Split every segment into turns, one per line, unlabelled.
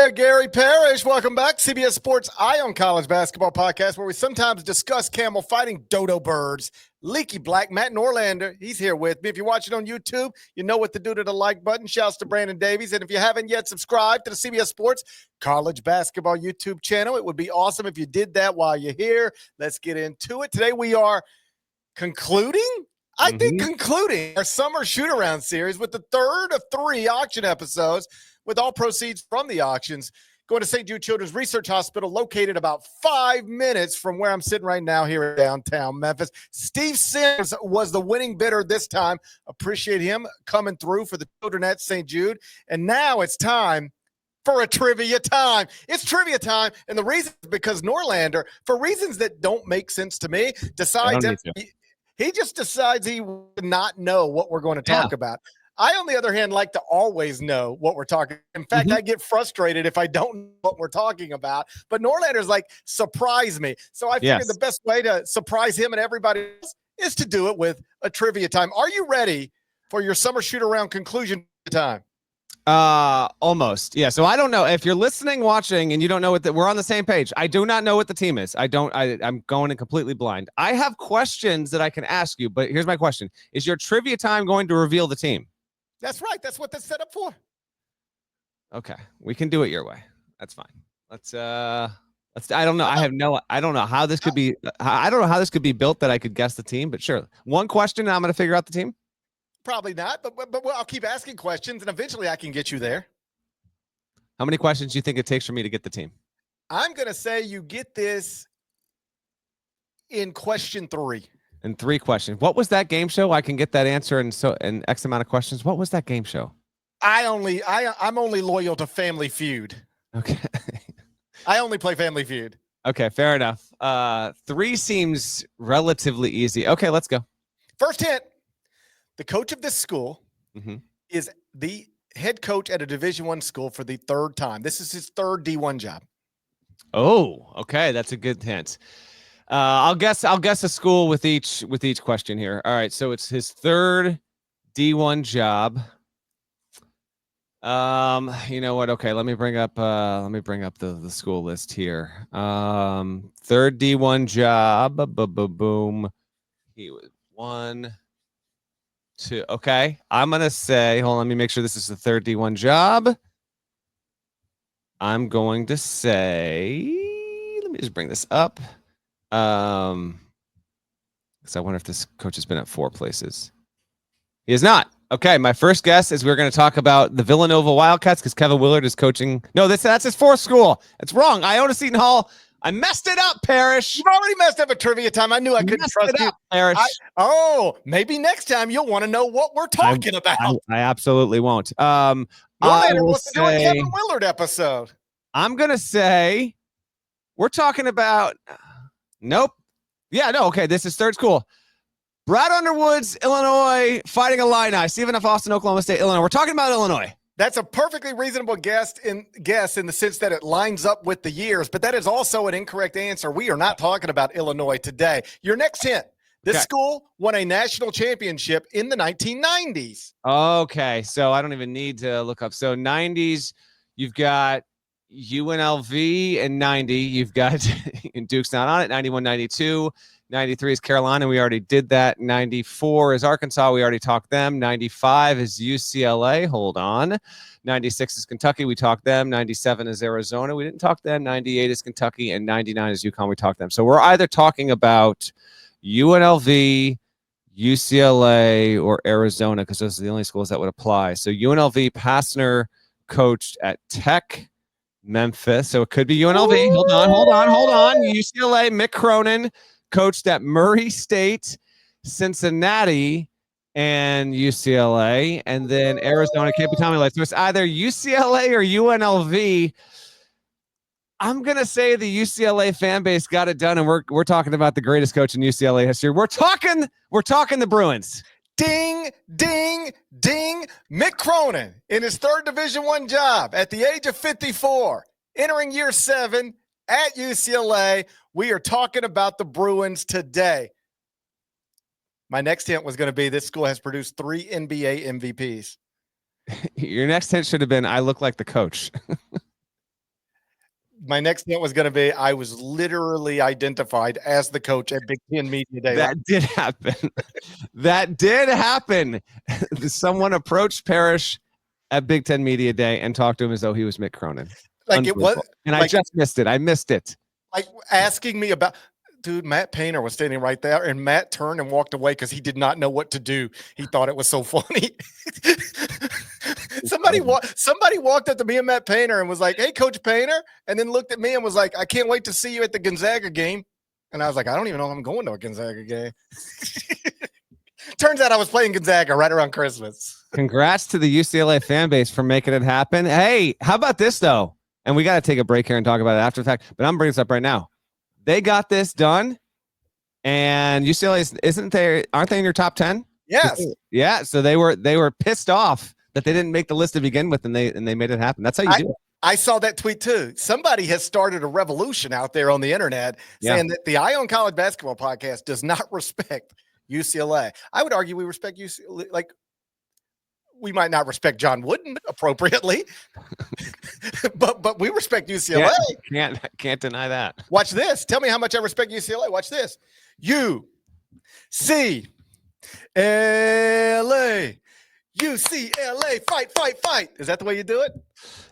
there, Gary Parrish. Welcome back. CBS Sports Eye on College Basketball Podcast, where we sometimes discuss camel fighting dodo birds. Leaky Black, Matt Norlander, he's here with me. If you're watching on YouTube, you know what to do to the like button. Shouts to Brandon Davies. And if you haven't yet subscribed to the CBS Sports College Basketball YouTube channel, it would be awesome if you did that while you're here. Let's get into it. Today we are concluding our summer shoot-around series with the third of 3 auction episodes, with all proceeds from the auctions going to St. Jude Children's Research Hospital, located about 5 minutes from where I'm sitting right now here in downtown Memphis. Steve Sims was the winning bidder this time. Appreciate him coming through for the children at St. Jude. And now it's time for a trivia time. It's trivia time, and the reason is because Norlander, for reasons that don't make sense to me, decides he just decides he would not know what we're going to talk about. I, on the other hand, like to always know what we're talking. In fact, I get frustrated if I don't know what we're talking about. But Norlander's like, surprise me. So I figured the best way to surprise him and everybody else is to do it with a trivia time. Are you ready for your summer shoot-around conclusion time?
Almost. Yeah. So I don't know if you're listening, watching, and you don't know what we're on the same page. I do not know what the team is. I'm going in completely blind. I have questions that I can ask you, but here's my question. Is your trivia time going to reveal the team?
That's right. That's what that's set up for.
Okay. We can do it your way. That's fine. I don't know. I don't know how this could be. I don't know how this could be built that I could guess the team, but sure. One question, and I'm going to figure out the team.
Probably not, but I'll keep asking questions, and eventually I can get you there.
How many questions do you think it takes for me to get the team?
I'm going to say you get this in question 3.
In 3 questions. What was that game show? I can get that answer in X amount of questions. What was that game show?
I'm only loyal to Family Feud.
Okay.
I only play Family Feud.
Okay, fair enough. 3 seems relatively easy. Okay, let's go.
First hint. The coach of this school is the head coach at a Division I school for the 3rd time. This is his 3rd D1 job. Oh,
okay. That's a good hint. I'll guess a school with each question here. All right, so it's his 3rd D1 job. You know what? Okay, let me bring up the school list here. 3rd D1 job. Boom. He was 1, 2. Okay, I'm gonna say. Hold on, let me make sure this is the 3rd D1 job. I'm going to say. Let me just bring this up. Because I wonder if this coach has been at 4 places. He is not. Okay, my first guess is we're going to talk about the Villanova Wildcats because Kevin Willard is coaching. No, that's his 4th school. It's wrong. Iona Seton Hall. I messed it up, Parrish.
You've already messed up a trivia time. I knew I couldn't trust you.
Parrish.
Maybe next time you'll want to know what we're talking about.
I absolutely won't.
Norlander wants to do a Kevin Willard episode.
I'm going to say we're talking about. Nope. Yeah, no. Okay, this is 3rd school. Brad Underwood's Illinois Fighting Illini. Stephen F. Austin, Oklahoma State, Illinois. We're talking about Illinois.
That's a perfectly reasonable guess in the sense that it lines up with the years, but that is also an incorrect answer. We are not talking about Illinois today. Your next hint. This school won a national championship in the 1990s.
Okay, so I don't even need to look up. So 90s, you've got UNLV and 90. You've got Duke's not on it. 91, 92. 93 is Carolina. We already did that. 94 is Arkansas. We already talked them. 95 is UCLA. Hold on. 96 is Kentucky. We talked them. 97 is Arizona. We didn't talk them. 98 is Kentucky. And 99 is UConn. We talked them. So we're either talking about UNLV, UCLA, or Arizona because those are the only schools that would apply. So UNLV, Passner coached at Tech, Memphis. So it could be UNLV. Ooh. Hold on. UCLA, Mick Cronin coached at Murray State, Cincinnati, and UCLA. And then Arizona can't be Tommy Light. So it's either UCLA or UNLV. I'm going to say the UCLA fan base got it done, and we're talking about the greatest coach in UCLA history. We're talking the Bruins.
Ding, ding, ding. Mick Cronin in his 3rd Division I job at the age of 54, entering year 7 at UCLA. We are talking about the Bruins today. My next hint was going to be this school has produced 3 NBA MVPs.
Your next hint should have been, I look like the coach.
My next note was going to be, I was literally identified as the coach at Big Ten Media Day.
That did happen. That did happen. Someone approached Parrish at Big Ten Media Day and talked to him as though he was Mick Cronin.
Like it was,
and
like,
I just missed it. I missed it.
Like asking me about, dude, Matt Painter was standing right there, and Matt turned and walked away because he did not know what to do. He thought it was so funny. Somebody walked up to me and Matt Painter and was like, "Hey, Coach Painter," and then looked at me and was like, "I can't wait to see you at the Gonzaga game." And I was like, "I don't even know if I'm going to a Gonzaga game." Turns out I was playing Gonzaga right around Christmas.
Congrats to the UCLA fan base for making it happen. Hey, how about this though? And we got to take a break here and talk about it after the fact, but I'm bringing this up right now. They got this done, and UCLA aren't they in your top 10?
Yes.
Yeah. So they were pissed off that they didn't make the list to begin with, and they made it happen. That's how you do it.
I saw that tweet too. Somebody has started a revolution out there on the internet saying that the Eye on College Basketball podcast does not respect UCLA. I would argue we respect UCLA. Like, we might not respect John Wooden appropriately, but we respect UCLA.
Can't deny that.
Watch this. Tell me how much I respect UCLA. Watch this. UCLA. UCLA. Fight, fight, fight. Is that the way you do it?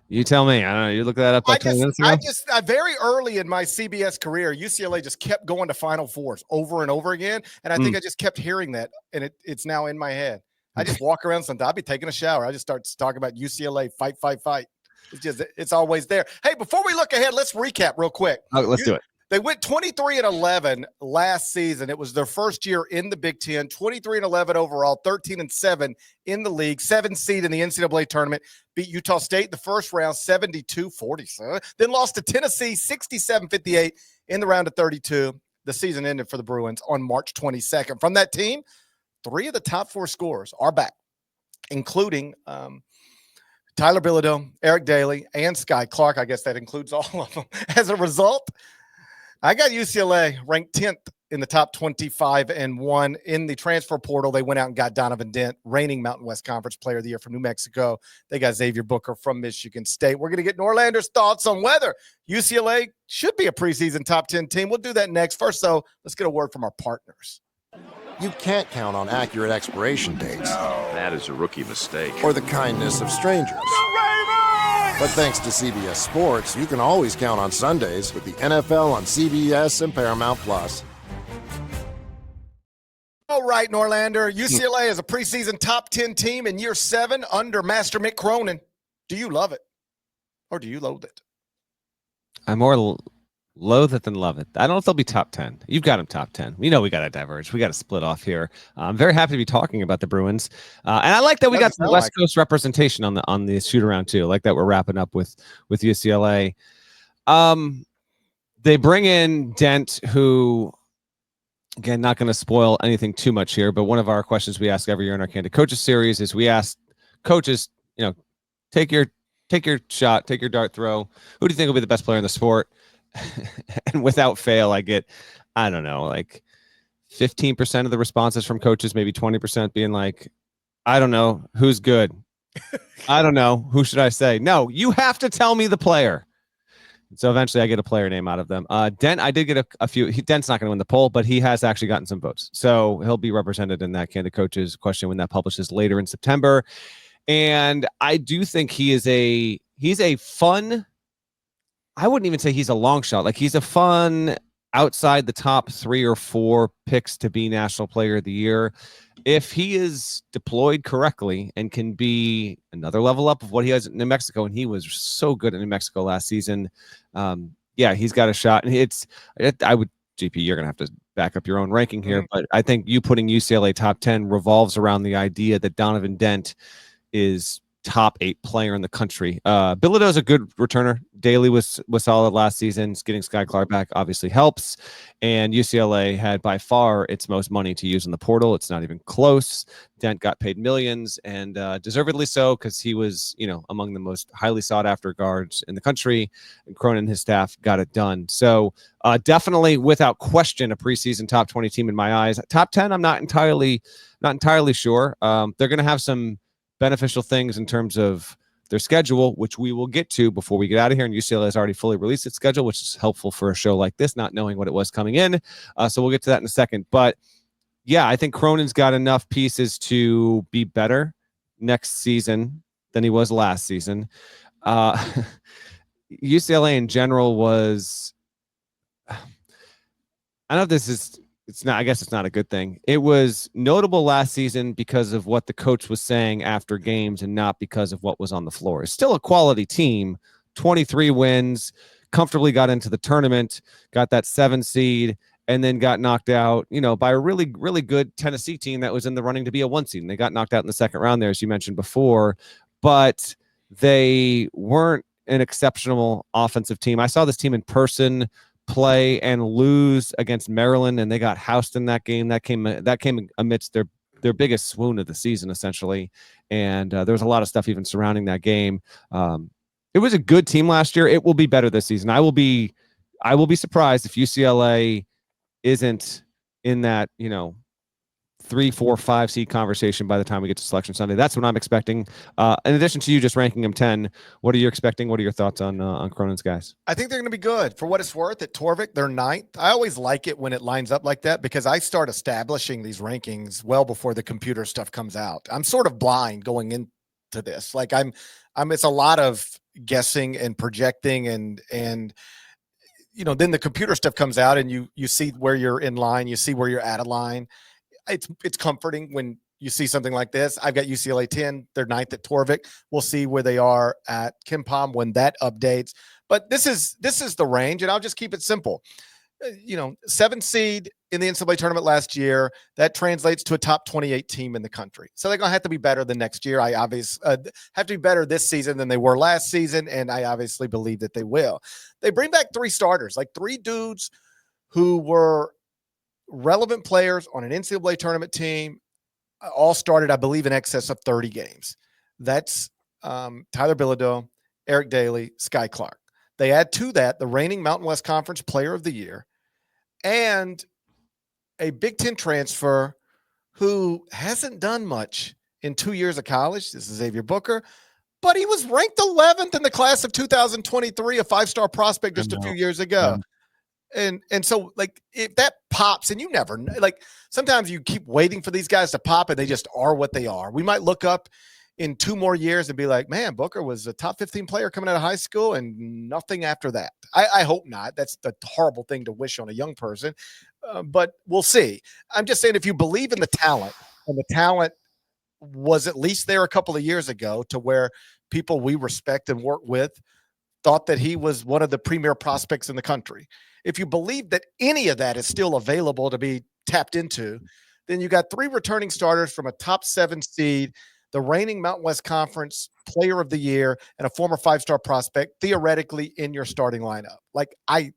You tell me. I don't know. You look that up like 20 minutes ago?
Very early in my CBS career, UCLA just kept going to Final Fours over and over again. And I think I just kept hearing that, and it's now in my head. I just walk around sometimes. I'll be taking a shower. I just start talking about UCLA, fight, fight, fight. It's always there. Hey, before we look ahead, let's recap real quick.
Let's do it.
They went 23-11 last season. It was their first year in the Big Ten, 23-11 overall, 13-7 in the league, 7th seed in the NCAA tournament, beat Utah State the first round, 72-47, then lost to Tennessee, 67-58 in the round of 32. The season ended for the Bruins on March 22nd. From that team, 3 of the top 4 scorers are back, including Tyler Bilodeau, Eric Daly, and Sky Clark. I guess that includes all of them. As a result, I got UCLA ranked 10th in the top 25-1 in the transfer portal. They went out and got Donovan Dent, reigning Mountain West Conference Player of the Year from New Mexico. They got Xavier Booker from Michigan State. We're going to get Norlander's thoughts on whether UCLA should be a preseason top 10 team. We'll do that next. First, though, let's get a word from our partners.
You can't count on accurate expiration dates.
No, that is a rookie mistake.
Or the kindness of strangers. But thanks to CBS Sports, you can always count on Sundays with the NFL on CBS and Paramount+.
All right, Norlander. UCLA is a preseason top 10 team in year 7 under Master Mick Cronin. Do you love it? Or do you loathe it?
I'm more loathe it than love it. I don't know if they'll be top 10. You've got them top 10. We know we got to diverge. We got to split off here. I'm very happy to be talking about the Bruins. And I like that we got some West Coast representation on the shoot around too. I like that we're wrapping up with UCLA. They bring in Dent, who, again, not going to spoil anything too much here, but one of our questions we ask every year in our Candid Coaches series is we ask coaches, take your shot, take your dart throw. Who do you think will be the best player in the sport? And without fail, I get, I don't know, like 15% of the responses from coaches, maybe 20% being like, I don't know, who's good? I don't know. Who should I say? No, you have to tell me the player. So eventually I get a player name out of them. Dent, I did get a few. Dent's not going to win the poll, but he has actually gotten some votes. So he'll be represented in that Candid Coaches question when that publishes later in September. And I do think he's a fun, I wouldn't even say he's a long shot. Like, he's a fun outside the top 3 or 4 picks to be National Player of the Year. If he is deployed correctly and can be another level up of what he has in New Mexico, and he was so good in New Mexico last season, he's got a shot. And GP, you're going to have to back up your own ranking here, but I think you putting UCLA top 10 revolves around the idea that Donovan Dent is top 8 player in the country. Bilodeau's a good returner. Daly was solid last season. Getting Sky Clark back obviously helps. And UCLA had by far its most money to use in the portal. It's not even close. Dent got paid millions, and deservedly so, because he was, among the most highly sought after guards in the country. And Cronin and his staff got it done. So definitely, without question, a preseason top 20 team in my eyes. Top 10, I'm not entirely sure. They're going to have some beneficial things in terms of their schedule, which we will get to before we get out of here. And UCLA has already fully released its schedule, which is helpful for a show like this, not knowing what it was coming in. So we'll get to that in a second. But yeah, I think Cronin's got enough pieces to be better next season than he was last season. UCLA in general was, I don't know if this is, it's not, I guess it's not a good thing. It was notable last season because of what the coach was saying after games and not because of what was on the floor. It's still a quality team, 23 wins, comfortably got into the tournament, got that 7 seed, and then got knocked out, by a really, really good Tennessee team that was in the running to be a 1 seed. And they got knocked out in the second round there, as you mentioned before, but they weren't an exceptional offensive team. I saw this team in person play and lose against Maryland, and they got housed in that game. That came amidst their biggest swoon of the season, essentially. And there was a lot of stuff even surrounding that game. It was a good team last year. It will be better this season. I will be surprised if UCLA isn't in that 3, 4, 5 seed conversation by the time we get to Selection Sunday. That's what I'm expecting. In addition to you just ranking them 10, what are you expecting? What are your thoughts on Cronin's guys?
I think they're going to be good. For what it's worth, at Torvik, they're 9th. I always like it when it lines up like that because I start establishing these rankings well before the computer stuff comes out. I'm sort of blind going into this. Like I'm it's a lot of guessing and projecting and then the computer stuff comes out and you see where you're in line, you see where you're out of line. It's comforting when you see something like this. I've got UCLA 10. They're 9th at Torvik. We'll see where they are at KenPom when that updates. But this is the range, and I'll just keep it simple. 7 seed in the NCAA tournament last year. That translates to a top 28 team in the country. So they're going to have to be better than next year. I obviously have to be better this season than they were last season, and I obviously believe that they will. They bring back 3 starters, like 3 dudes who were relevant players on an NCAA tournament team, all started, I believe, in excess of 30 games. That's Tyler Bilodeau, Eric Daly, Sky Clark. They add to that the reigning Mountain West Conference Player of the Year and a Big Ten transfer who hasn't done much in 2 years of college. This is Xavier Booker, but he was ranked 11th in the class of 2023, a 5-star prospect just a few years ago.
Yeah.
And so, like, if that pops, and you never know, like, sometimes you keep waiting for these guys to pop and they just are what they are. We might look up in 2 more years and be like, man, Booker was a top 15 player coming out of high school and nothing after that. I hope not. That's the horrible thing to wish on a young person, but we'll see. I'm just saying, if you believe in the talent, and the talent was at least there a couple of years ago to where people we respect and work with thought that he was one of the premier prospects in the country. If you believe that any of that is still available to be tapped into, then you got 3 returning starters from a top 7 seed, the reigning Mountain West Conference Player of the Year, and a former 5-star prospect theoretically in your starting lineup. Like, I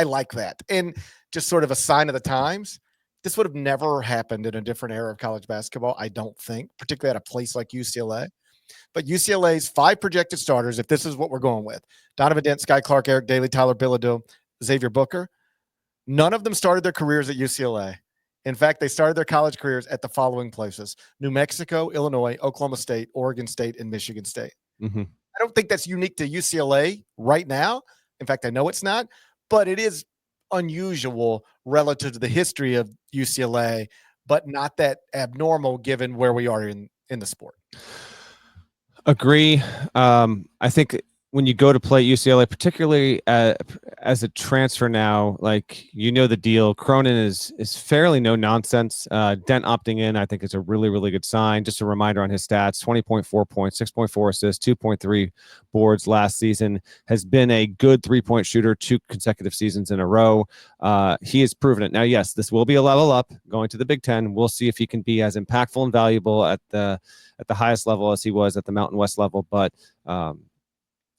like that. And just sort of a sign of the times. This would have never happened in a different era of college basketball, I don't think, particularly at a place like UCLA. But UCLA's 5 projected starters, if this is what we're going with, Donovan Dent, Sky Clark, Eric Daly, Tyler Bilodeau, Xavier Booker, none of them started their careers at UCLA. In fact, they started their college careers at the following places: New Mexico, Illinois, Oklahoma State, Oregon State, and Michigan State.
Mm-hmm.
I don't think that's unique to UCLA right now. In fact, I know it's not, but it is unusual relative to the history of UCLA, but not that abnormal given where we are in the sport.
Agree. I think when you go to play UCLA, particularly as a transfer now, like, the deal. Cronin is fairly no nonsense. Dent opting in, I think, is a really, really good sign. Just a reminder on his stats: 20.4 points, 6.4 assists, 2.3 boards last season. Has been a good 3-point shooter 2 consecutive seasons in a row. He has proven it. Now, yes, this will be a level up going to the Big Ten. We'll see if he can be as impactful and valuable at the highest level as he was at the Mountain West level. But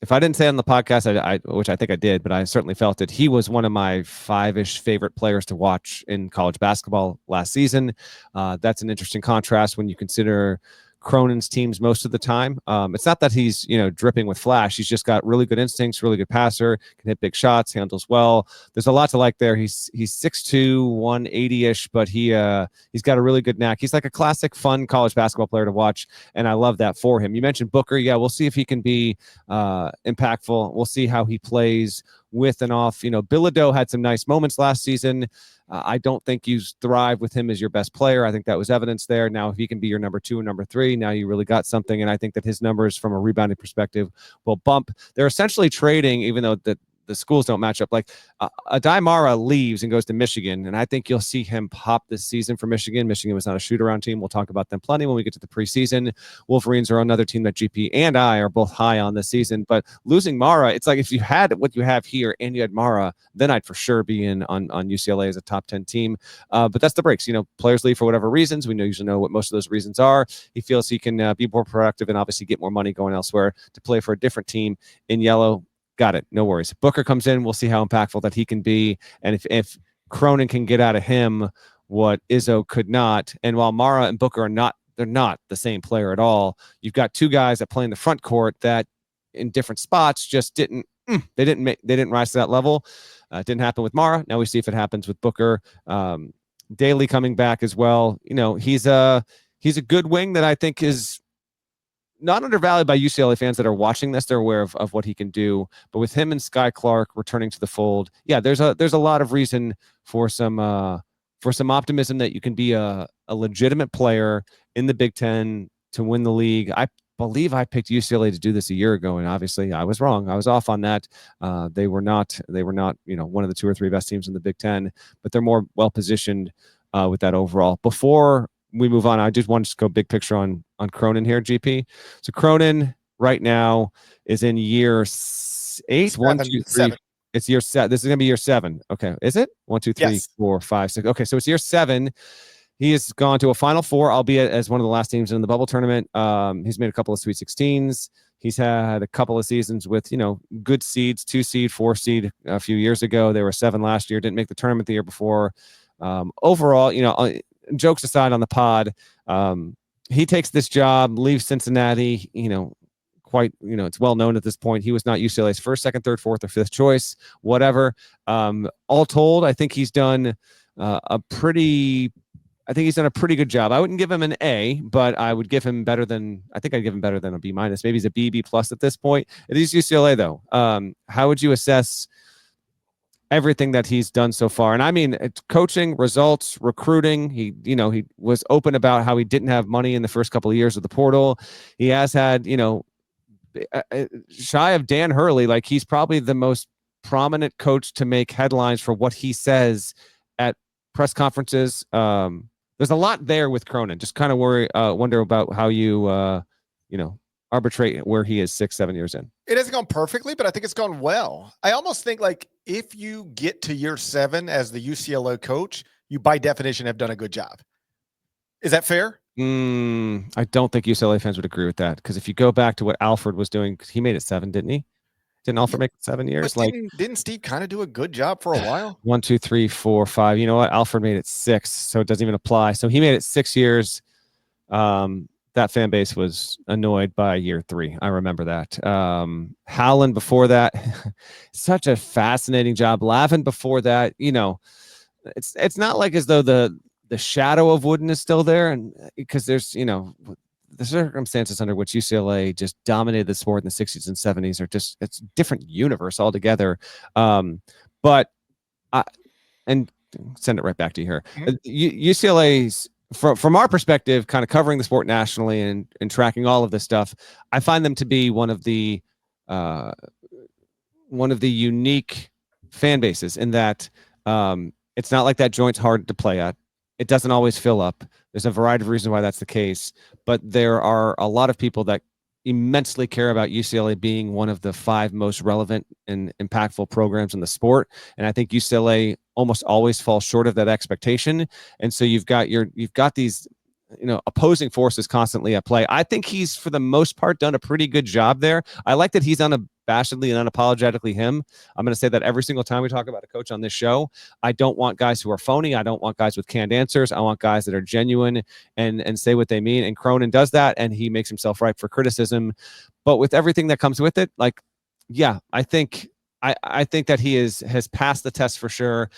if I didn't say it on the podcast, which I think I did, but I certainly felt it, he was one of my 5-ish favorite players to watch in college basketball last season. That's an interesting contrast when you consider Cronin's teams most of the time. It's not that he's, dripping with flash. He's just got really good instincts, really good passer, can hit big shots, handles well. There's a lot to like there. He's 6'2", 180-ish, but he's got a really good knack. He's like a classic, fun college basketball player to watch, and I love that for him. You mentioned Booker. Yeah, we'll see if he can be impactful. We'll see how he plays with and off. Bilodeau had some nice moments last season. I don't think you thrive with him as your best player. I think that was evidence there. Now, if he can be your number 2 and number 3, now you really got something. And I think that his numbers from a rebounding perspective will bump. They're essentially trading, even though the schools don't match up. Like Adai Mara leaves and goes to Michigan, and I think you'll see him pop this season for Michigan. Michigan was not a shoot-around team. We'll talk about them plenty when we get to the preseason. Wolverines are another team that GP and I are both high on this season. But losing Mara, it's like if you had what you have here and you had Mara, then I'd for sure be in on UCLA as a top 10 team. But that's the breaks. Players leave for whatever reasons. We usually know what most of those reasons are. He feels he can be more productive and obviously get more money going elsewhere to play for a different team in yellow. Got it. No worries. Booker comes in. We'll see how impactful that he can be. And if Cronin can get out of him what Izzo could not, and while Mara and Booker they're not the same player at all. You've got two guys that play in the front court that in different spots just they didn't rise to that level. It didn't happen with Mara. Now we see if it happens with Booker. Daly coming back as well. He's a good wing that I think is not undervalued by UCLA fans that are watching this. They're aware of what he can do. But with him and Sky Clark returning to the fold, yeah, there's a lot of reason for some optimism that you can be a legitimate player in the Big Ten to win the league. I believe I picked UCLA to do this a year ago, and obviously I was wrong. I was off on that. They were not one of the 2 or 3 best teams in the Big Ten, but they're more well positioned with that overall. Before we move on, I just want to go big picture on Cronin here, GP. So Cronin right now is in year 8.
7.
It's year 7. This is going to be year 7. Okay. Is it? 1, 2, 3,
yes.
4, 5, 6. Okay. So it's year 7. He has gone to a Final Four, albeit as one of the last teams in the bubble tournament. He's made a couple of Sweet 16s. He's had a couple of seasons with, good seeds, 2 seed, 4 seed a few years ago. They were 7 last year. Didn't make the tournament the year before. Overall, jokes aside on the pod, he takes this job, leaves Cincinnati, it's well known at this point. He was not UCLA's first, second, third, fourth, or fifth choice, whatever. All told, I think he's done a pretty good job. I wouldn't give him an A, but I would give him better than a B-. Maybe he's a B+ at this point. It is UCLA though. How would you assess everything that he's done so far? And I mean, it's coaching, results, recruiting. He was open about how he didn't have money in the first couple of years of the portal. He has had, shy of Dan Hurley, like he's probably the most prominent coach to make headlines for what he says at press conferences. There's a lot there with Cronin. Just kind of wonder about how you, arbitrate where he is 6-7 years in.
It hasn't gone perfectly, but I think it's gone well. I almost think like if you get to year 7 as the UCLA coach, you by definition have done a good job. Is that fair?
I don't think UCLA fans would agree with that, because if you go back to what Alfred was doing, he made it 7, didn't he? Didn't Alfred make it 7 years?
But didn't Steve kind of do a good job for a while?
1, 2, 3, 4, 5. You know what? Alfred made it 6, so it doesn't even apply. So he made it 6 years. That fan base was annoyed by year 3. I remember that. Howland before that, such a fascinating job. Lavin before that, it's not like as though the shadow of Wooden is still there, and because there's the circumstances under which UCLA just dominated the sport in the 60s and 70s are just, it's a different universe altogether. But and send it right back to you here. UCLA's, from our perspective, kind of covering the sport nationally and tracking all of this stuff, I find them to be one of the unique fan bases in that it's not like that joint's hard to play at. It doesn't always fill up. There's a variety of reasons why that's the case, but there are a lot of people that immensely care about UCLA being one of the 5 most relevant and impactful programs in the sport. And I think UCLA almost always falls short of that expectation. And so you've got these, opposing forces constantly at play. I think he's, for the most part, done a pretty good job there. I like that he's on unabashedly and unapologetically him. I'm going to say that every single time we talk about a coach on this show. I don't want guys who are phony. I don't want guys with canned answers. I want guys that are genuine and say what they mean. And Cronin does that, and he makes himself ripe for criticism. But with everything that comes with it, like, yeah, I think that he has passed the test for sure.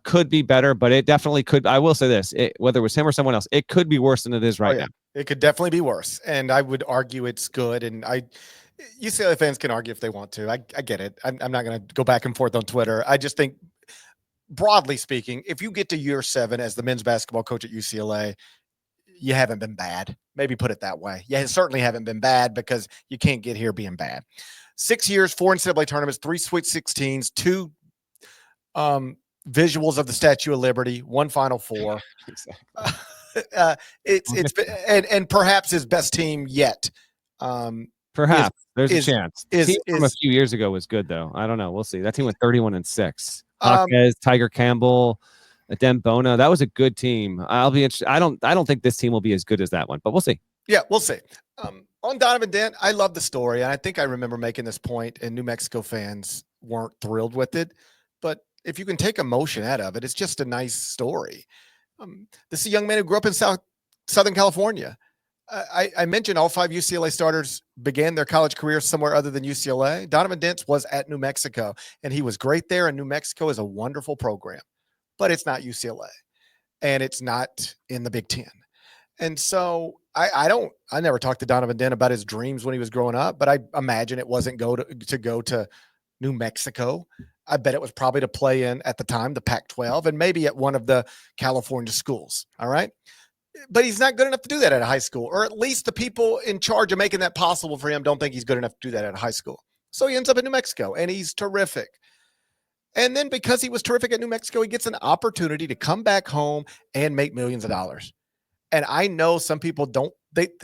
Could be better, but it definitely could. I will say this, whether it was him or someone else, it could be worse than it is right now.
It could definitely be worse. And I would argue it's good. And UCLA fans can argue if they want to. I get it. I'm not going to go back and forth on Twitter. I just think, broadly speaking, if you get to year 7 as the men's basketball coach at UCLA, you haven't been bad. Maybe put it that way. You certainly haven't been bad, because you can't get here being bad. 6 years, 4 NCAA tournaments, 3 Sweet 16s, 2 visuals of the Statue of Liberty, 1 Final Four. It's been, and perhaps his best team yet.
Perhaps there's a chance. The team from a few years ago was good, though. I don't know. We'll see. That team went 31-6. Hawkes, Tiger Campbell, Adem Bona. That was a good team. I'll be interested. I don't think this team will be as good as that one, but we'll see.
Yeah, we'll see. On Donovan Dent, I love the story, and I think I remember making this point, and New Mexico fans weren't thrilled with it. But if you can take emotion out of it, it's just a nice story. This is a young man who grew up in Southern California. I mentioned all 5 UCLA starters began their college careers somewhere other than UCLA. Donovan Dent was at New Mexico, and he was great there, and New Mexico is a wonderful program. But it's not UCLA, and it's not in the Big Ten. And so I never talked to Donovan Dent about his dreams when he was growing up, but I imagine it wasn't go to New Mexico. I bet it was probably to play in, at the time, the Pac-12, and maybe at one of the California schools. All right. But he's not good enough to do that at a high school, or at least the people in charge of making that possible for him don't think he's good enough to do that at a high school. So he ends up in New Mexico, and he's terrific. And then because he was terrific at New Mexico, he gets an opportunity to come back home and make millions of dollars. And I know some people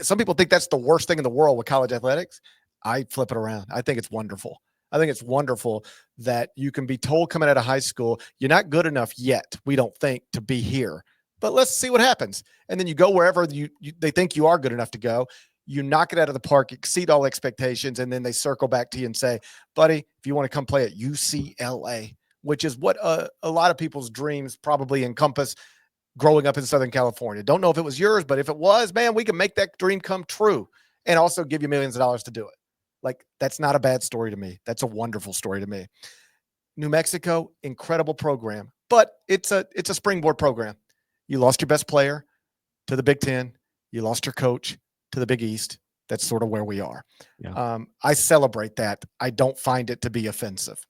some people think that's the worst thing in the world with college athletics. I flip it around. I think it's wonderful. I think it's wonderful that you can be told coming out of high school, you're not good enough yet, we don't think, to be here. But let's see what happens. And then you go wherever they think you are good enough to go. You knock it out of the park, exceed all expectations, and then they circle back to you and say, buddy, if you want to come play at UCLA, which is what a lot of people's dreams probably encompass growing up in Southern California. Don't know if it was yours, but if it was, man, we can make that dream come true and also give you millions of dollars to do it. Like, that's not a bad story to me. That's a wonderful story to me. New Mexico, incredible program, but it's a springboard program. You lost your best player to the Big Ten. You lost your coach to the Big East. That's sort of where we are. Yeah. I celebrate that. I don't find it to be offensive.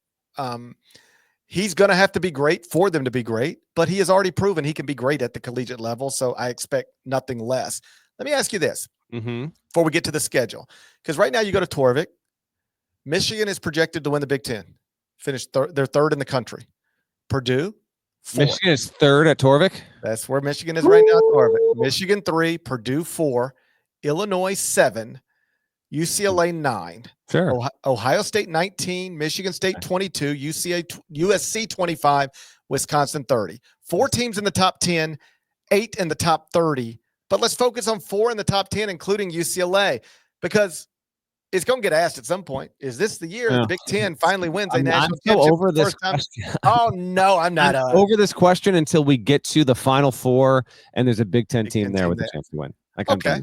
He's going to have to be great for them to be great, but he has already proven he can be great at the collegiate level, so I expect nothing less. Let me ask you this before we get to the schedule, because right now you go to Torvik. Michigan is projected to win the Big Ten, finish they're third in the country. Purdue, 4.
Michigan is third at Torvik.
That's where Michigan is right now at Torvik. Michigan 3, Purdue 4, Illinois 7, UCLA 9.
Sure.
Ohio State 19, Michigan State 22, USC 25, Wisconsin 30. 4 teams in the top 10, 8 in the top 30. But let's focus on 4 in the top 10, including UCLA, because it's going to get asked at some point. Is this the year the Big Ten finally wins a national championship?
Over this question.
Oh, no, I'm not.
Over this question until we get to the Final Four, and there's a Big Ten team there with a chance to win.
Okay.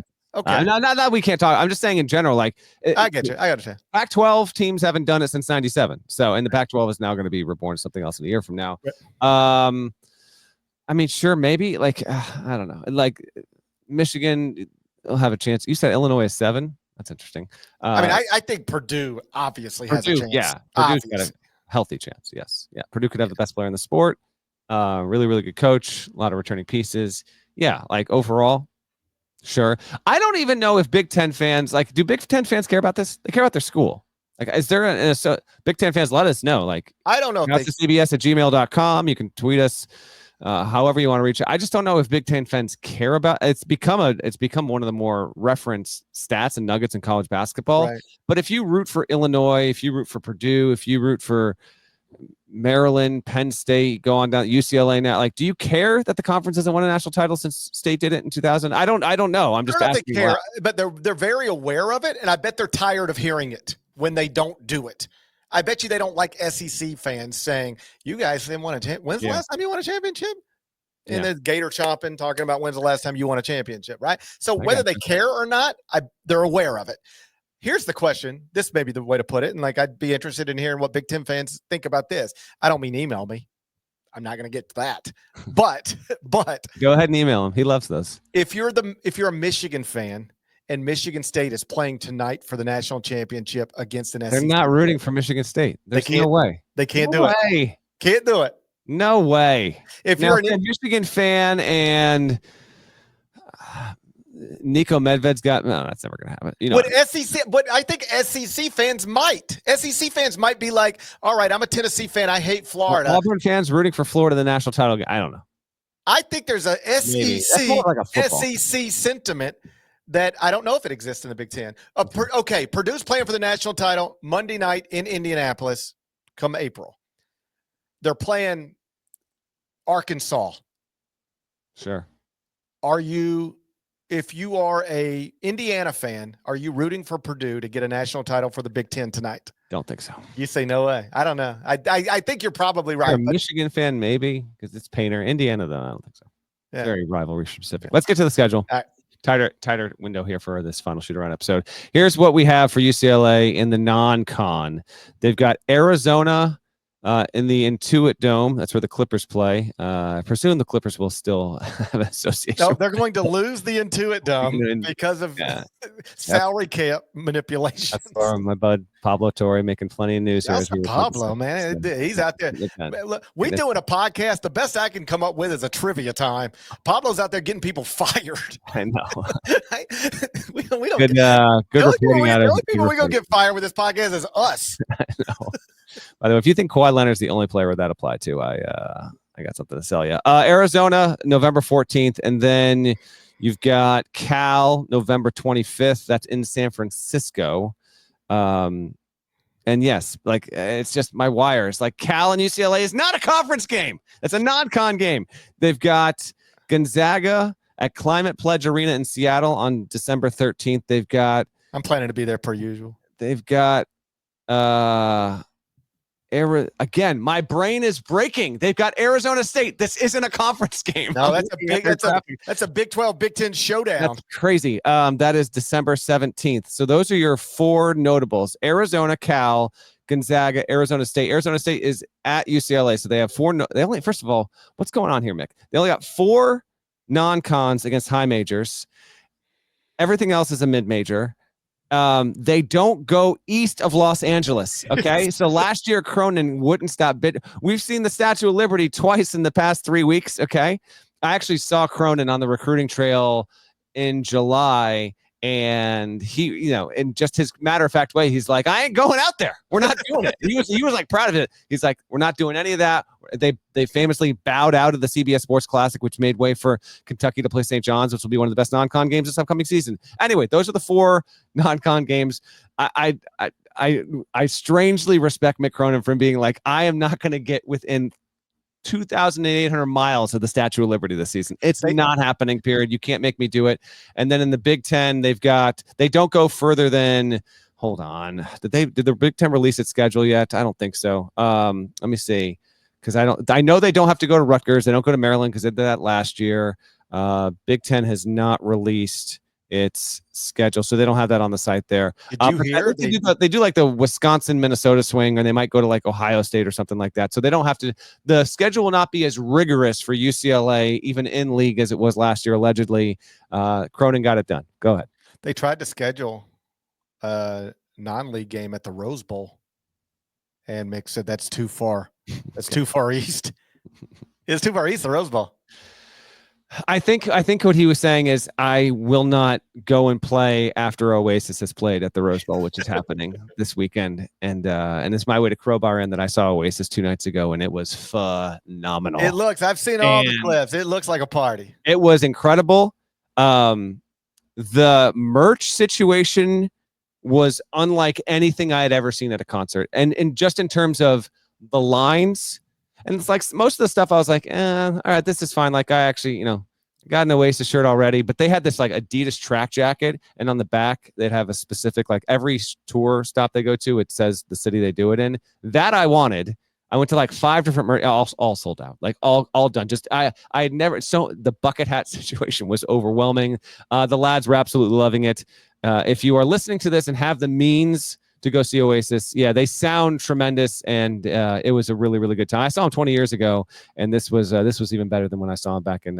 Not that we can't talk. I'm just saying in general, like
I get you. I understand.
Pac-12 teams haven't done it since '97. So, and the Pac-12 is now going to be reborn something else in a year from now. Right. I mean, sure, maybe. Like, I don't know. Like, Michigan will have a chance. You said Illinois is 7. That's interesting.
I mean, I think Purdue obviously has a chance.
Yeah, Purdue's got a healthy chance. Yes, yeah. Purdue could have the best player in the sport. Really, really good coach. A lot of returning pieces. Yeah, like overall. Sure. I don't even know if Big Ten fans, like, do Big Ten fans care about this? They care about their school. Like, is there Big Ten fans? Let us know. Like, I don't know. That's CBS@gmail.com. You can tweet us however you want to reach it. I just don't know if Big Ten fans care about it's become one of the more referenced stats and nuggets in college basketball. Right. But if you root for Illinois, if you root for Purdue, if you root for Maryland, Penn State, go on down UCLA now. Like, do you care that the conference hasn't won a national title since State did it in 2000? I don't know. I'm just asking.
They care, but they're very aware of it, and I bet they're tired of hearing it. when they don't do it. I bet you they don't like SEC fans saying, you guys didn't win a championship. When's the last time you won a championship? And then Gator chomping, talking about when's the last time you won a championship, right? So whether they care or not, they're aware of it. Here's the question. This may be the way to put it. And I'd be interested in hearing what Big Ten fans think about this. I don't mean email me. I'm not going to get to that. But
go ahead and email him. He loves those.
If you're a Michigan fan and Michigan State is playing tonight for the national championship against an SEC,
they're not rooting for Michigan State. There's no way.
They can't do it. Can't do it.
No way.
If you're a
Michigan fan and Nico Medved's that's never going to happen.
But I think SEC fans might. SEC fans might be like, all right, I'm a Tennessee fan. I hate Florida.
Auburn fans rooting for Florida in the national title. I don't know.
I think there's a SEC sentiment that I don't know if it exists in the Big Ten. Purdue's playing for the national title Monday night in Indianapolis come April. They're playing Arkansas.
Sure.
If you are a Indiana fan, are you rooting for Purdue to get a national title for the Big Ten tonight?
Don't think so.
You say no way. I don't know. I think you're probably right.
A Michigan fan, maybe, because it's Painter. Indiana, though, I don't think so.
Yeah.
Very rivalry specific. Let's get to the schedule.
All right.
Tighter window here for this final shoot-around episode. Here's what we have for UCLA in the non-con. They've got Arizona in the Intuit Dome. That's where the Clippers play. I presume the Clippers will still have an association.
No, they're going to lose the Intuit Dome because of salary cap manipulation.
That's for my bud Pablo Torre making plenty of news.
That's Pablo, man. He's out there. Look, we're doing a podcast. The best I can come up with is a trivia time. Pablo's out there getting people fired.
I know.
we don't
good reporting out of
the only people we're going to get fired with this podcast is us.
I know. By the way, if you think Kawhi Leonard's the only player that apply to, I got something to sell you. Arizona, November 14th, and then you've got Cal, November 25th. That's in San Francisco. And yes, it's just my wires. Cal and UCLA is not a conference game. It's a non-con game. They've got Gonzaga at Climate Pledge Arena in Seattle on December 13th.
I'm planning to be there per usual.
They've got again, my brain is breaking. They've got Arizona State. This isn't a conference game.
No, that's a Big 12, Big 10 showdown.
That's crazy. That is December 17th. So those are your four notables: Arizona, Cal, Gonzaga, Arizona State. Arizona State is at UCLA, so they have four. First of all, what's going on here, Mick? They only got four non-cons against high majors. Everything else is a mid-major. They don't go east of Los Angeles. Okay. So last year, Cronin wouldn't stop We've seen the Statue of Liberty twice in the past 3 weeks. Okay. I actually saw Cronin on the recruiting trail in July, and he, in just his matter of fact way, he's like, I ain't going out there. We're not doing it. He was proud of it. He's like, we're not doing any of that. They famously bowed out of the CBS Sports Classic, which made way for Kentucky to play St. John's, which will be one of the best non-con games this upcoming season. Anyway, those are the four non-con games. I strangely respect Mick Cronin for being like, I am not going to get within 2,800 miles of the Statue of Liberty this season. It's not happening, period. You can't make me do it. And then in the Big Ten, they don't go further than, hold on. Did the Big Ten release its schedule yet? I don't think so. Let me see. Because I know they don't have to go to Rutgers. They don't go to Maryland because they did that last year. Big Ten has not released its schedule, so they don't have that on the site there.
Did you hear?
They do like the Wisconsin, Minnesota swing, or they might go to Ohio State or something like that. So they don't have to. The schedule will not be as rigorous for UCLA, even in league, as it was last year. Allegedly, Cronin got it done. Go ahead.
They tried to schedule a non-league game at the Rose Bowl, and Mick said that's too far. That's too far east. It's too far east, the Rose Bowl.
I think what he was saying is I will not go and play after Oasis has played at the Rose Bowl, which is happening this weekend. And it's my way to crowbar in that I saw Oasis 2 nights ago, and it was phenomenal.
I've seen all the clips. It looks like a party.
It was incredible. The merch situation was unlike anything I had ever seen at a concert. And just in terms of the lines, and it's most of the stuff I was like, all right, this is fine. I actually, got an Oasis shirt already, but they had this like Adidas track jacket, and on the back they'd have a specific, like every tour stop they go to, it says the city they do it in. That I wanted. I went to like 5 different all sold out, like all done. Just I had never, so the bucket hat situation was overwhelming. The lads were absolutely loving it. If you are listening to this and have the means to go see Oasis, yeah, they sound tremendous, and it was a really, really good time. I saw them 20 years ago, and this was even better than when I saw them back in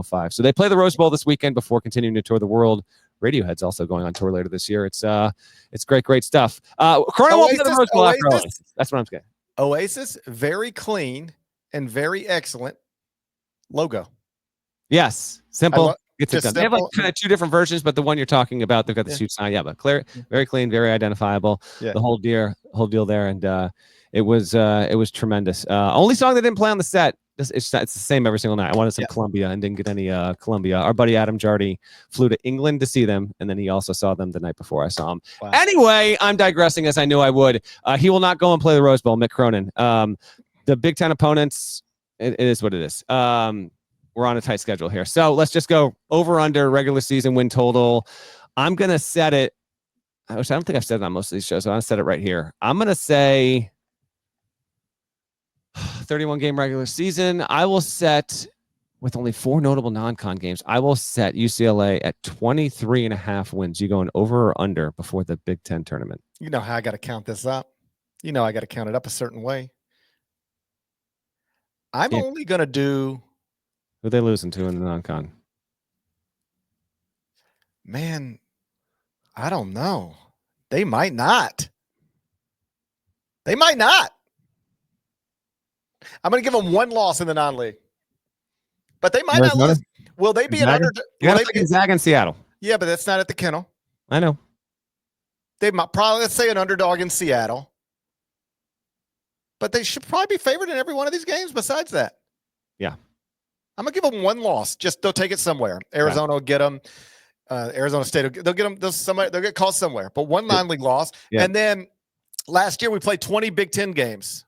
05. So they play the Rose Bowl this weekend before continuing to tour the world. Radiohead's also going on tour later this year. It's great stuff. Corona won't play the Rose Bowl after Oasis. That's what I'm saying.
Oasis, very clean and very excellent logo.
Yes, simple. Gets it done. They have like
simple.
kind of 2 different versions, but the one you're talking about, they've got the shoot sign. Yeah, but clear, very clean, very identifiable.
Yeah.
The whole deal there, and it was tremendous. Only song they didn't play on the set. It's the same every single night. I wanted some Columbia and didn't get any Columbia. Our buddy Adam Jardy flew to England to see them, and then he also saw them the night before I saw him. Wow. Anyway, I'm digressing as I knew I would. He will not go and play the Rose Bowl, Mick Cronin. The Big Ten opponents, it is what it is. We're on a tight schedule here. So let's just go over under regular season win total. I'm going to set it. I don't think I've said it on most of these shows, so I'm going to set it right here. I'm going to say 31 game regular season. I will set, with only 4 notable non-con games, I will set UCLA at 23.5 wins. You going over or under before the Big Ten tournament?
You know how I got to count this up. You know I got to count it up a certain way. I'm only going to do.
Who are they losing to in the non-con?
Man, I don't know. They might not. I'm going to give them 1 loss in the non-league. But they might not lose. Will they be an underdog?
You got to play Gonzaga in Seattle.
Yeah, but that's not at the Kennel.
I know.
They might probably, let's say, an underdog in Seattle. But they should probably be favored in every one of these games besides that.
Yeah.
I'm going to give them 1 loss. Just they'll take it somewhere. Arizona will get them. Arizona State, they'll get them. They'll get called somewhere. But 1 non-league loss. Yeah. And then last year we played 20 Big Ten games.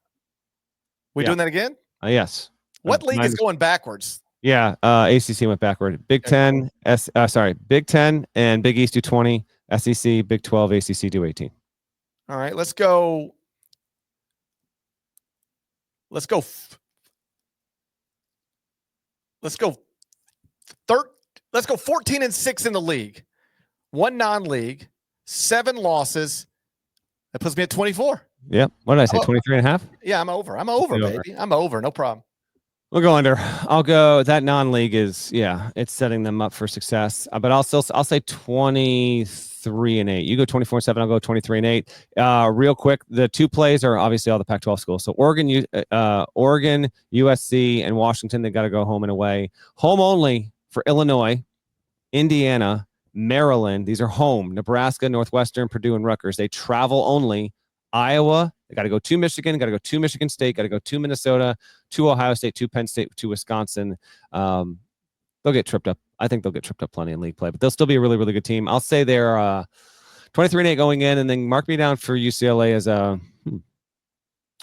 We doing that again?
Yes.
What league is going backwards?
Yeah, ACC went backward. Big Ten, Big Ten and Big East do 20. SEC, Big 12, ACC do 18.
All right, let's go. Let's go 14-6 in the league. 1 non-league, 7 losses. That puts me at 24.
Yep. What did I say? 23.5?
Yeah, I'm over. Baby. I'm over. No problem.
We'll go under. I'll go. That non-league is, it's setting them up for success. But I'll say 23-8. You go 24-7. I'll go 23-8. Real quick, the 2 plays are obviously all the Pac-12 schools. So Oregon, USC, and Washington. They got to go home and away. Home only for Illinois, Indiana, Maryland. These are home. Nebraska, Northwestern, Purdue, and Rutgers. They travel only. Iowa, they got to go to Michigan, got to go to Michigan State, got to go to Minnesota, to Ohio State, to Penn State, to Wisconsin. They'll get tripped up. I think they'll get tripped up plenty in league play, but they'll still be a really, really good team. I'll say they're 23-8 going in, and then mark me down for UCLA as a.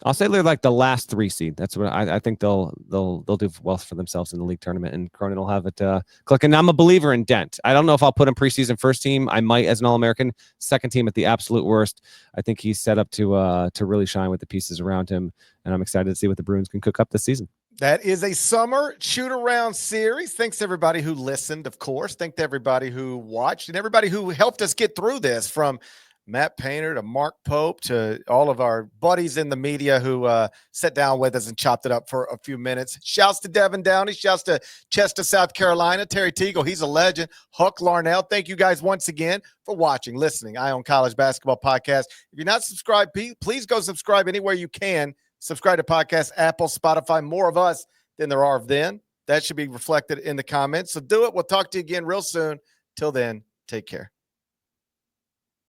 I'll say they're like the last 3 seed. That's what I think they'll do well for themselves in the league tournament, and Cronin will have it clicking. I'm a believer in Dent. I don't know if I'll put him preseason first team. I might as an All-American, second team at the absolute worst. I think he's set up to really shine with the pieces around him, and I'm excited to see what the Bruins can cook up this season.
That is a summer shoot-around series. Thanks to everybody who listened, of course. Thanks to everybody who watched and everybody who helped us get through this, from Matt Painter to Mark Pope to all of our buddies in the media who sat down with us and chopped it up for a few minutes. Shouts to Devin Downey. Shouts to Chester, South Carolina. Terry Teagle, he's a legend. Huck Larnell. Thank you guys once again for watching, listening. Eye on College Basketball Podcast. If you're not subscribed, please go subscribe anywhere you can. Subscribe to Podcast, Apple, Spotify. More of us than there are of them. That should be reflected in the comments. So do it. We'll talk to you again real soon. Till then, take care.